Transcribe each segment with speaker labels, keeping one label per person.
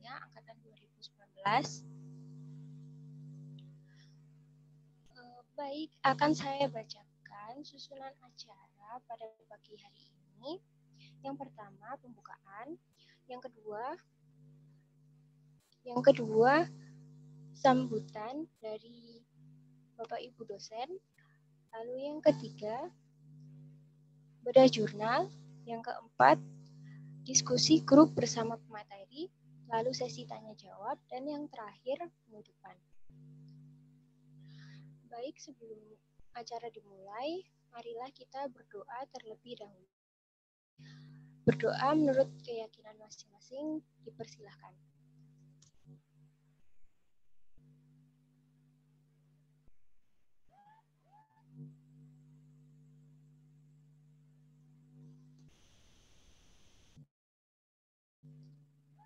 Speaker 1: Kimia angkatan 2019. Baik, akan saya bacakan susunan acara pada pagi hari ini. Yang pertama, pembukaan. Yang kedua, sambutan dari Bapak Ibu dosen. Lalu yang ketiga, bedah jurnal. Yang keempat, diskusi grup bersama pemateri. Lalu sesi tanya jawab. Dan yang terakhir, penutupan. Baik, sebelum acara dimulai, marilah kita berdoa terlebih dahulu. Berdoa menurut keyakinan masing-masing, dipersilahkan.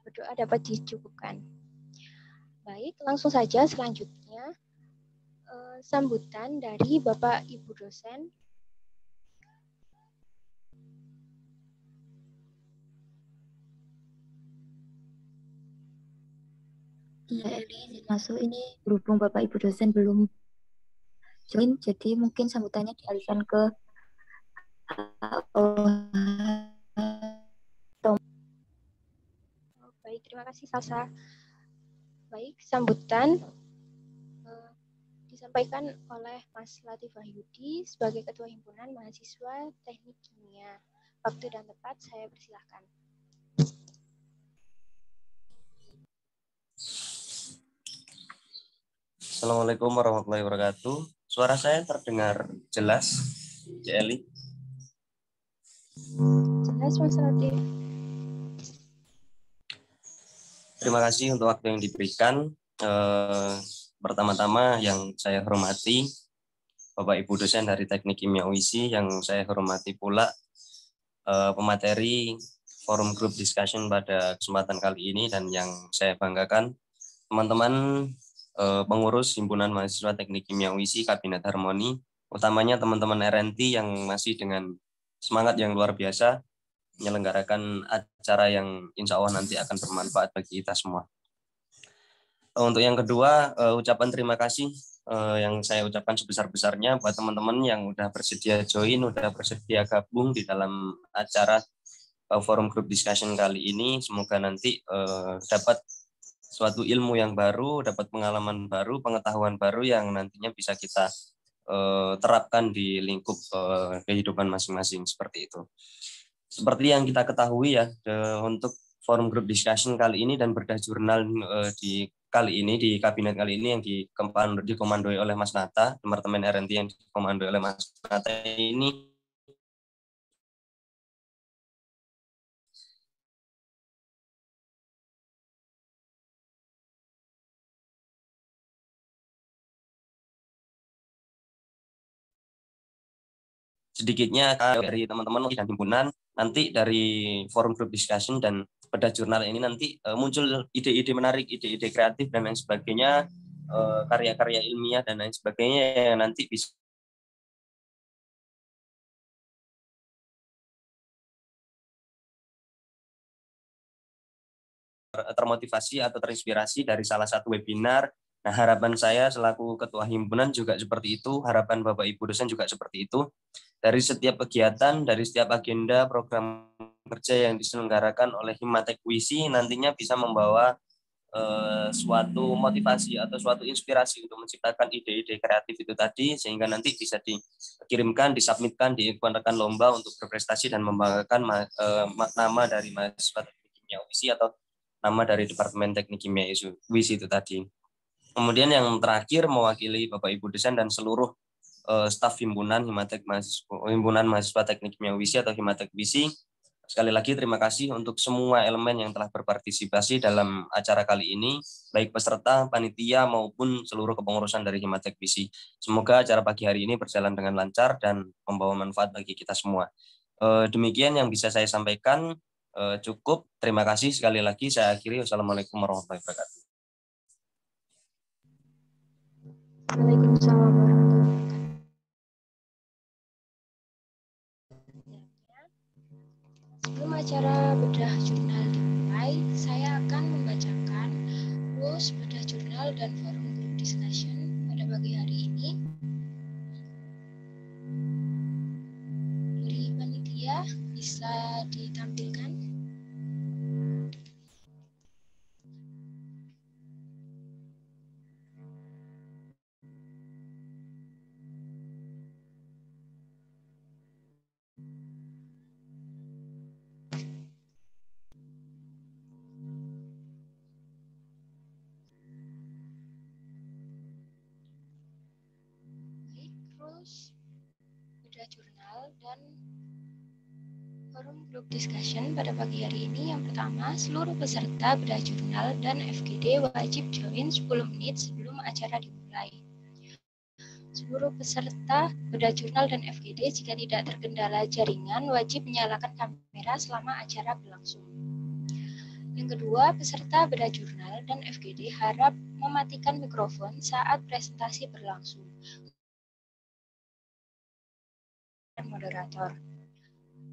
Speaker 1: Berdoa dapat dicukupkan. Baik, langsung saja selanjutnya sambutan dari Bapak Ibu dosen.
Speaker 2: Iya, Eli, izin masuk. Ini berhubung Bapak Ibu dosen belum join, jadi mungkin sambutannya dialihkan ke
Speaker 1: Baik, terima kasih Salsa. Baik, sambutan disampaikan oleh Mas Latif Wahyudi sebagai Ketua Himpunan Mahasiswa Teknik Kimia. Waktu dan tempat saya persilahkan.
Speaker 3: Assalamualaikum warahmatullahi wabarakatuh. Suara saya terdengar jelas, Eli?
Speaker 1: Jelas, Mas Latif.
Speaker 3: Terima kasih untuk waktu yang diberikan. Pertama-tama yang saya hormati Bapak Ibu dosen dari Teknik Kimia UISI, yang saya hormati pula pemateri forum group discussion pada kesempatan kali ini, dan yang saya banggakan teman-teman pengurus Himpunan Mahasiswa Teknik Kimia UISI Kabinet Harmoni, utamanya teman-teman RNT yang masih dengan semangat yang luar biasa menyelenggarakan acara yang insya Allah nanti akan bermanfaat bagi kita semua. Untuk yang kedua, ucapan terima kasih yang saya ucapkan sebesar-besarnya buat teman-teman yang udah bersedia join, udah bersedia gabung di dalam acara forum group discussion kali ini. Semoga nanti dapat suatu ilmu yang baru, dapat pengalaman baru, pengetahuan baru yang nantinya bisa kita terapkan di lingkup kehidupan masing-masing, seperti itu. Seperti yang kita ketahui ya, untuk forum group discussion kali ini dan bedah jurnal di kabinet kali ini yang dikomandoi oleh Mas Nata, Departemen R&D yang dikomandoi oleh Mas Nata ini sedikitnya dari teman-teman dan himpunan, nanti dari forum group discussion dan bedah jurnal ini nanti muncul ide-ide menarik, ide-ide kreatif dan lain sebagainya, karya-karya ilmiah dan lain sebagainya yang nanti bisa termotivasi atau terinspirasi dari salah satu webinar. Nah, harapan saya selaku ketua himpunan juga seperti itu, harapan Bapak Ibu dosen juga seperti itu. Dari setiap kegiatan, dari setiap agenda program kerja yang diselenggarakan oleh Himatek UISI nantinya bisa membawa suatu motivasi atau suatu inspirasi untuk menciptakan ide-ide kreatif itu tadi, sehingga nanti bisa dikirimkan, disubmitkan, diikutkan lomba untuk berprestasi dan membanggakan nama dari mahasiswa teknik kimia UISI atau nama dari Departemen Teknik Kimia UISI itu tadi. Kemudian yang terakhir mewakili Bapak Ibu dosen dan seluruh staf himpunan Himpunan Mahasiswa Teknik Kimia UISI atau Himatek UISI. Sekali lagi terima kasih untuk semua elemen yang telah berpartisipasi dalam acara kali ini, baik peserta, panitia maupun seluruh kepengurusan dari Himatek UISI. Semoga acara pagi hari ini berjalan dengan lancar dan membawa manfaat bagi kita semua. Demikian yang bisa saya sampaikan. Cukup. Terima kasih sekali lagi. Saya akhiri. Wassalamualaikum warahmatullahi wabarakatuh.
Speaker 1: Waalaikumsalam warahmatullahi wabarakatuh. Sebelum acara bedah jurnal dimulai, saya akan membacakan terus bedah jurnal dan forum group discussion pada pagi hari ini. Dari panitia bisa ditampilkan. Terus bedah jurnal dan forum group discussion pada pagi hari ini. Yang pertama, seluruh peserta bedah jurnal dan FGD wajib join 10 menit sebelum acara dimulai. Seluruh peserta bedah jurnal dan FGD jika tidak terkendala jaringan wajib menyalakan kamera selama acara berlangsung. Yang kedua, peserta bedah jurnal dan FGD harap mematikan mikrofon saat presentasi berlangsung. Moderator.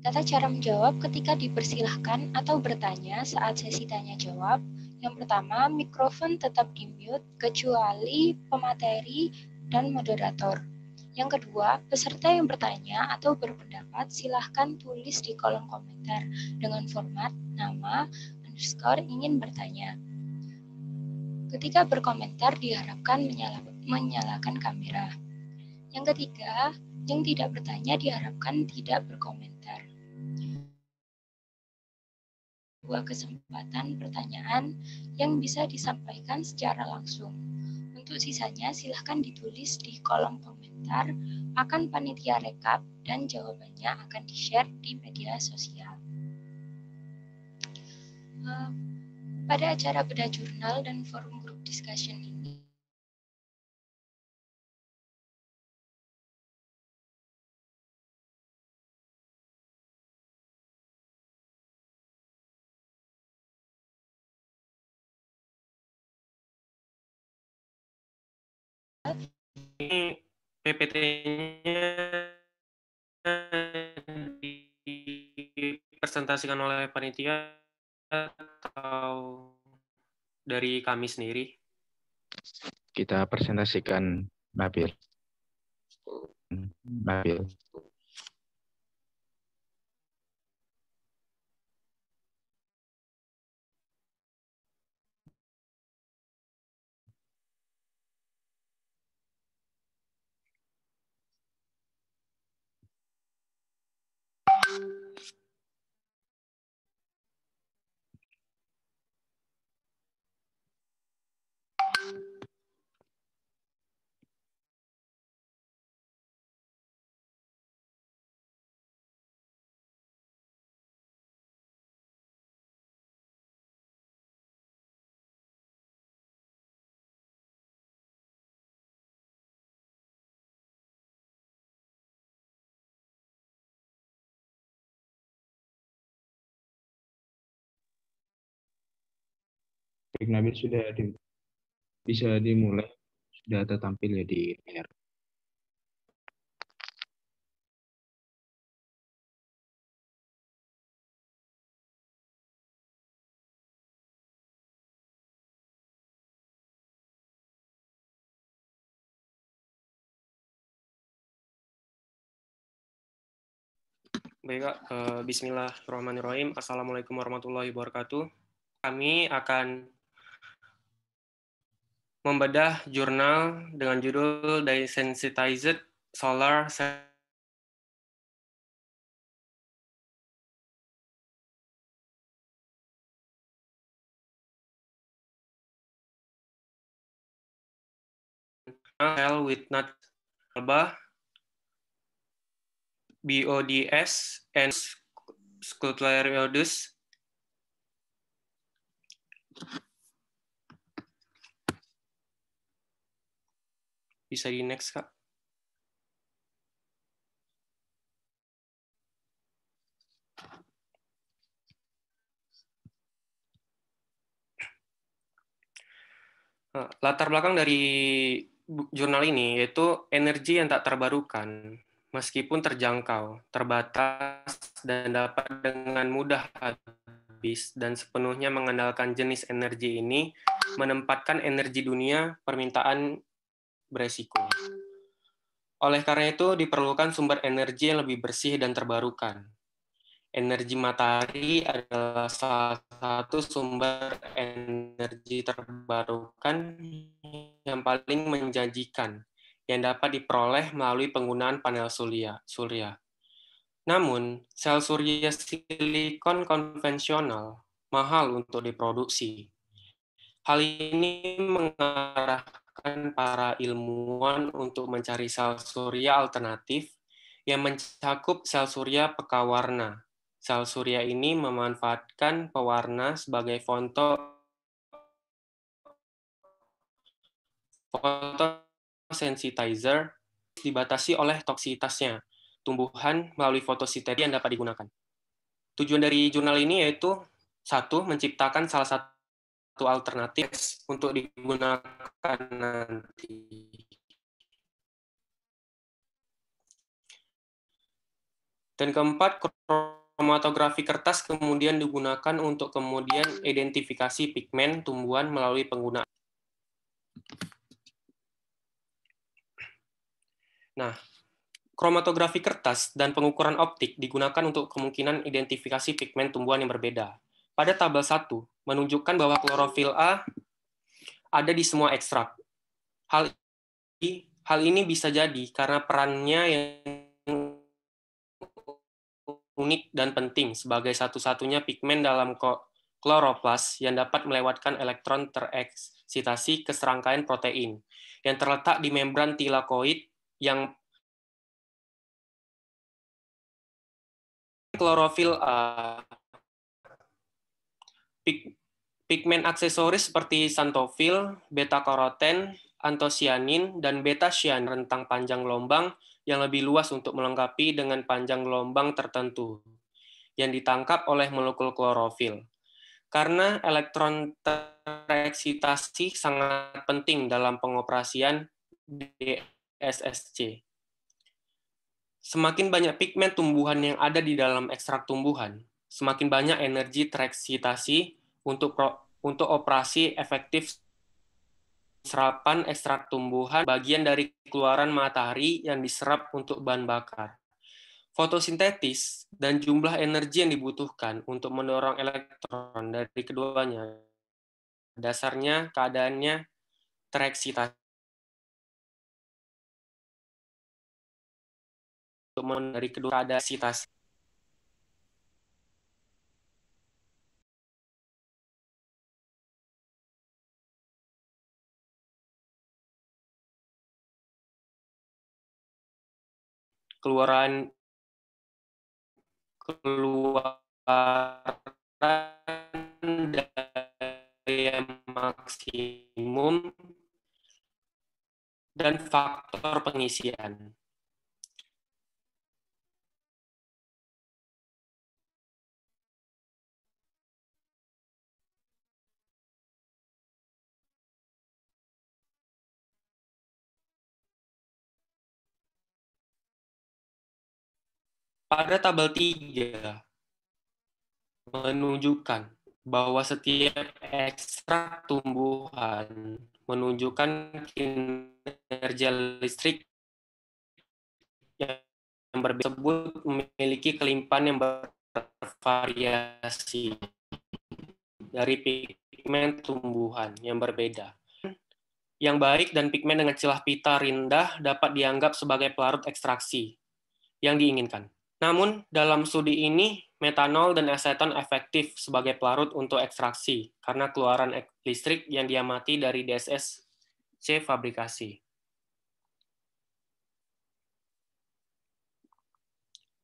Speaker 1: Tata cara menjawab ketika dipersilahkan atau bertanya saat sesi tanya jawab. Yang pertama, mikrofon tetap di-mute kecuali pemateri dan moderator. Yang kedua, peserta yang bertanya atau berpendapat silahkan tulis di kolom komentar dengan format nama _ ingin bertanya. Ketika berkomentar diharapkan menyalakan kamera. Yang ketiga, yang tidak bertanya diharapkan tidak berkomentar. Dua kesempatan pertanyaan yang bisa disampaikan secara langsung. Untuk sisanya silahkan ditulis di kolom komentar, akan panitia rekap dan jawabannya akan di-share di media sosial. Pada acara bedah jurnal dan forum group discussion ini,
Speaker 4: ini PPT-nya dipresentasikan oleh panitia atau dari kami sendiri?
Speaker 5: Kita presentasikan Nabil. Nabil bisa dimulai, sudah tertampil ya di layar.
Speaker 4: Baik, Kak. Bismillahirrahmanirrahim. Assalamualaikum warahmatullahi wabarakatuh. Kami akan membedah jurnal dengan judul Desensitized Solar Cell with Nat Alba, BODS, and Scleroderus. Bisa di next, Kak. Latar belakang dari jurnal ini yaitu energi yang tak terbarukan, meskipun terjangkau, terbatas, dan dapat dengan mudah habis dan sepenuhnya mengandalkan jenis energi ini, menempatkan energi dunia permintaan beresiko. Oleh karena itu, diperlukan sumber energi yang lebih bersih dan terbarukan. Energi matahari adalah salah satu sumber energi terbarukan yang paling menjanjikan, yang dapat diperoleh melalui penggunaan panel surya. Namun, sel surya silikon konvensional mahal untuk diproduksi. Hal ini mengarahkan para ilmuwan untuk mencari sel surya alternatif yang mencakup sel surya pekawarna. Sel surya ini memanfaatkan pewarna sebagai photosensitizer, dibatasi oleh toksisitasnya tumbuhan melalui fotosintesis yang dapat digunakan. Tujuan dari jurnal ini yaitu satu, menciptakan salah satu alternatif untuk digunakan nanti. Dan keempat, kromatografi kertas kemudian digunakan untuk kemudian identifikasi pigmen tumbuhan melalui penggunaan. Nah, kromatografi kertas dan pengukuran optik digunakan untuk kemungkinan identifikasi pigmen tumbuhan yang berbeda. Pada tabel 1, menunjukkan bahwa klorofil A ada di semua ekstrak. Hal ini bisa jadi karena perannya yang unik dan penting sebagai satu-satunya pigmen dalam kloroplas yang dapat melewatkan elektron tereksitasi ke serangkaian protein yang terletak di membran tilakoid yang klorofil A. Pigmen aksesoris seperti xanthofil, beta-karoten, antosianin, dan beta-cyan rentang panjang gelombang yang lebih luas untuk melengkapi dengan panjang gelombang tertentu yang ditangkap oleh molekul klorofil. Karena elektron tereksitasi sangat penting dalam pengoperasian DSSC. Semakin banyak pigmen tumbuhan yang ada di dalam ekstrak tumbuhan, semakin banyak energi tereksitasi untuk operasi efektif serapan ekstrak tumbuhan, bagian dari keluaran matahari yang diserap untuk bahan bakar. Fotosintesis dan jumlah energi yang dibutuhkan untuk mendorong elektron dari keduanya, dasarnya keadaannya tereksitasi. Untuk dari kedua keadaan eksitasi. Keluaran daya maksimum dan faktor pengisian. Pada tabel 3 menunjukkan bahwa setiap ekstrak tumbuhan menunjukkan kinerja listrik yang berbeda, memiliki kelimpahan yang bervariasi dari pigmen tumbuhan yang berbeda. Yang baik dan pigmen dengan celah pita rendah dapat dianggap sebagai pelarut ekstraksi yang diinginkan. Namun, dalam studi ini, metanol dan aseton efektif sebagai pelarut untuk ekstraksi karena keluaran listrik yang diamati dari DSSC fabrikasi.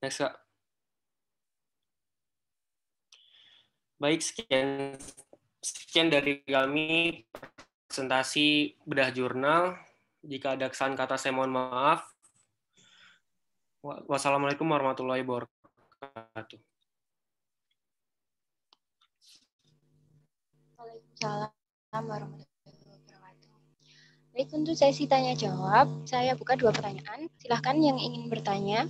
Speaker 4: Next, Kak. Baik, sekian dari kami presentasi bedah jurnal. Jika ada kesalahan kata, saya mohon maaf. Wassalamualaikum warahmatullahi wabarakatuh.
Speaker 1: Waalaikumsalam warahmatullahi wabarakatuh. Baik, untuk sesi tanya jawab, saya buka 2 pertanyaan. Silahkan yang ingin bertanya.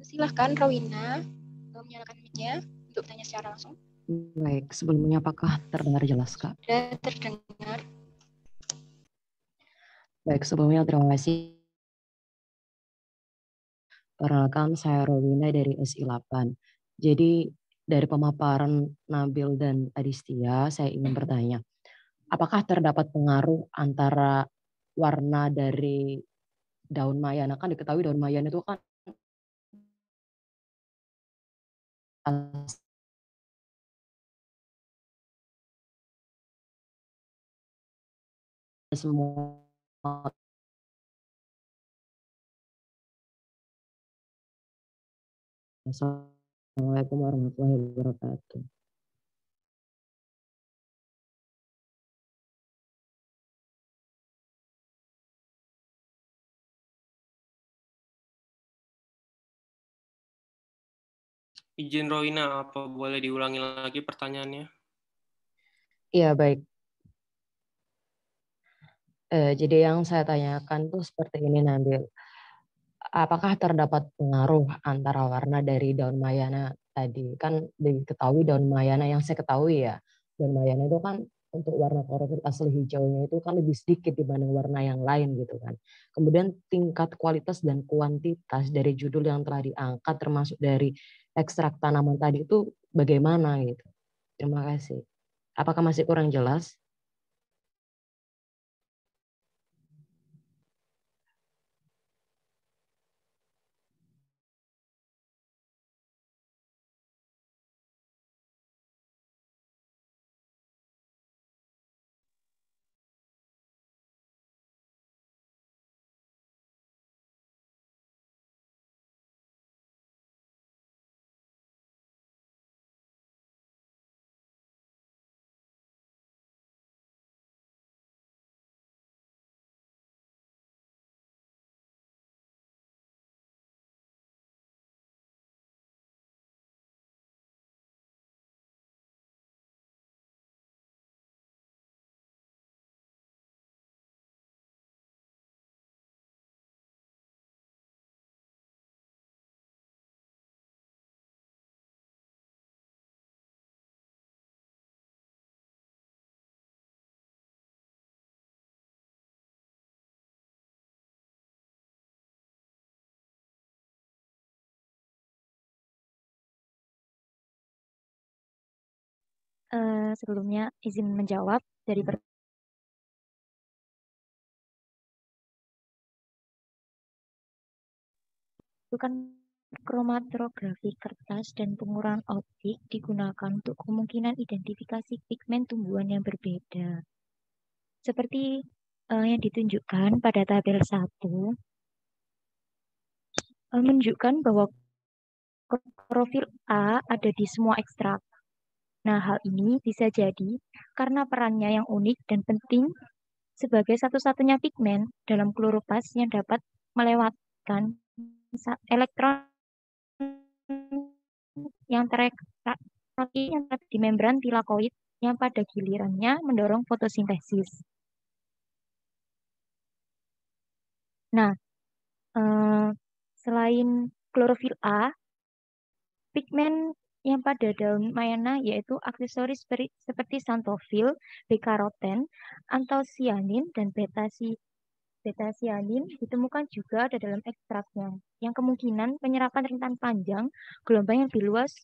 Speaker 1: Silahkan Rowina menyalakan mic-nya untuk bertanya secara langsung.
Speaker 6: Baik, sebelumnya apakah terdengar jelas, Kak?
Speaker 1: Sudah terdengar.
Speaker 6: Baik, sebelumnya terima kasih. Perkenalkan, saya Rowina dari SI8. Jadi, dari pemaparan Nabil dan Adistia, saya ingin bertanya, apakah terdapat pengaruh antara warna dari daun mayana? Kan diketahui daun mayana itu kan semua. Assalamualaikum warahmatullahi wabarakatuh.
Speaker 4: Izin Rowina, apa boleh diulangi lagi pertanyaannya?
Speaker 6: Iya, baik. Jadi yang saya tanyakan tuh seperti ini, Nabil. Apakah terdapat pengaruh antara warna dari daun mayana tadi? Kan diketahui daun mayana, yang saya ketahui ya, daun mayana itu kan untuk warna klorofil asli hijaunya itu kan lebih sedikit dibanding warna yang lain gitu kan. Kemudian tingkat kualitas dan kuantitas dari judul yang telah diangkat termasuk dari ekstrak tanaman tadi itu bagaimana gitu. Terima kasih. Apakah masih kurang jelas?
Speaker 2: Sebelumnya izin menjawab dari itu kan kromatografi kertas dan pengurangan optik digunakan untuk kemungkinan identifikasi pigmen tumbuhan yang berbeda. Seperti yang ditunjukkan pada tabel 1, menunjukkan bahwa klorofil A ada di semua ekstrak. Nah, hal ini bisa jadi karena perannya yang unik dan penting sebagai satu-satunya pigmen dalam kloroplast yang dapat melewatkan elektron yang terekstrak di membran tilakoid yang pada gilirannya mendorong fotosintesis. Nah, selain klorofil A, pigmen yang pada daun mayana yaitu aksesoris seperti xanthofil, beta-karoten, antosianin, dan beta-sianin ditemukan juga ada dalam ekstraknya, yang kemungkinan penyerapan rentan panjang gelombang yang lebih luas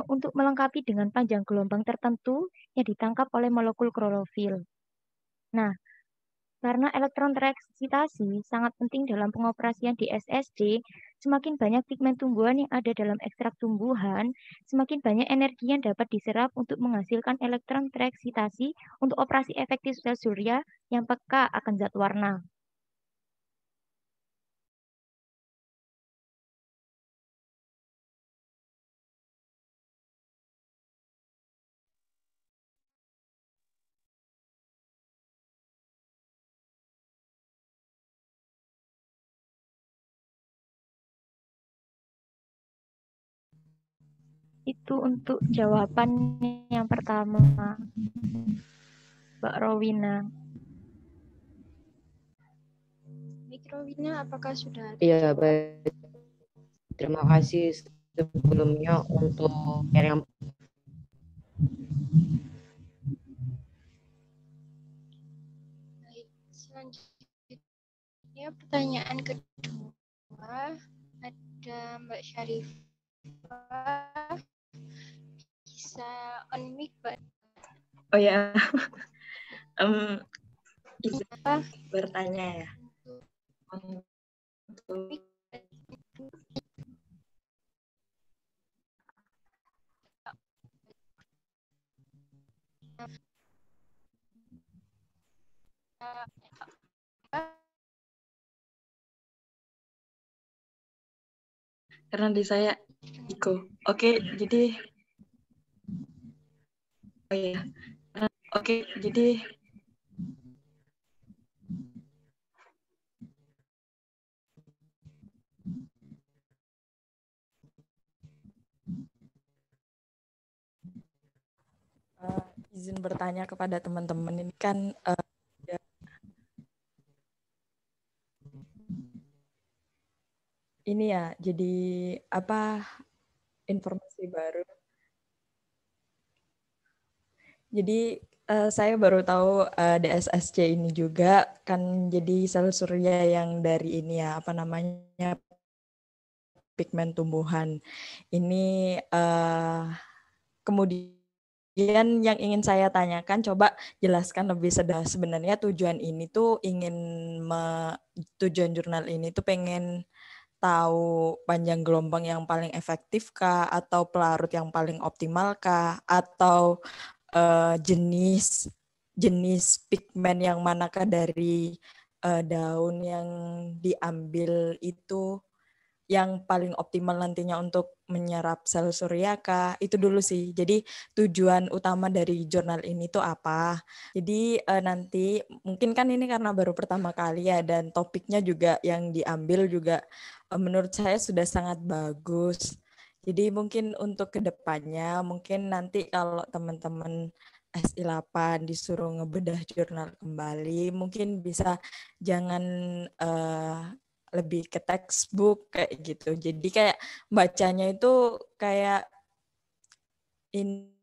Speaker 2: untuk melengkapi dengan panjang gelombang tertentu yang ditangkap oleh molekul klorofil. Nah, karena elektron tereksitasi sangat penting dalam pengoperasian di SSD, semakin banyak pigmen tumbuhan yang ada dalam ekstrak tumbuhan, semakin banyak energi yang dapat diserap untuk menghasilkan elektron tereksitasi untuk operasi efektif sel surya yang peka akan zat warna. Itu untuk jawaban yang pertama, Mbak Rowina.
Speaker 1: Mik Rowina, apakah sudah
Speaker 6: Iya, baik. Terima kasih sebelumnya untuk yang
Speaker 1: Baik, selanjutnya pertanyaan kedua ada Mbak Syarifah. Bisa on-mic, Mbak.
Speaker 7: Oh ya, izin bertanya ya. Untuk karena di saya Iko. Oke, jadi oh ya. Oke, jadi izin bertanya kepada teman-teman ini kan ini ya, jadi apa informasi baru. Jadi saya baru tahu DSSC ini juga kan jadi sel surya yang dari ini ya, apa namanya, pigmen tumbuhan. Ini kemudian yang ingin saya tanyakan, coba jelaskan lebih sebenarnya tujuan ini tuh tujuan jurnal ini tuh pengen tahu panjang gelombang yang paling efektif kah, atau pelarut yang paling optimal kah, atau jenis pigmen yang manakah dari daun yang diambil itu yang paling optimal nantinya untuk menyerap sel surya kah? Itu dulu sih. Jadi tujuan utama dari jurnal ini tuh apa? Jadi nanti mungkin kan ini karena baru pertama kali ya, dan topiknya juga yang diambil juga menurut saya sudah sangat bagus. Jadi mungkin untuk kedepannya, mungkin nanti kalau teman-teman SI8 disuruh ngebedah jurnal kembali, mungkin bisa jangan lebih ke textbook kayak gitu. Jadi kayak bacanya itu kayak ini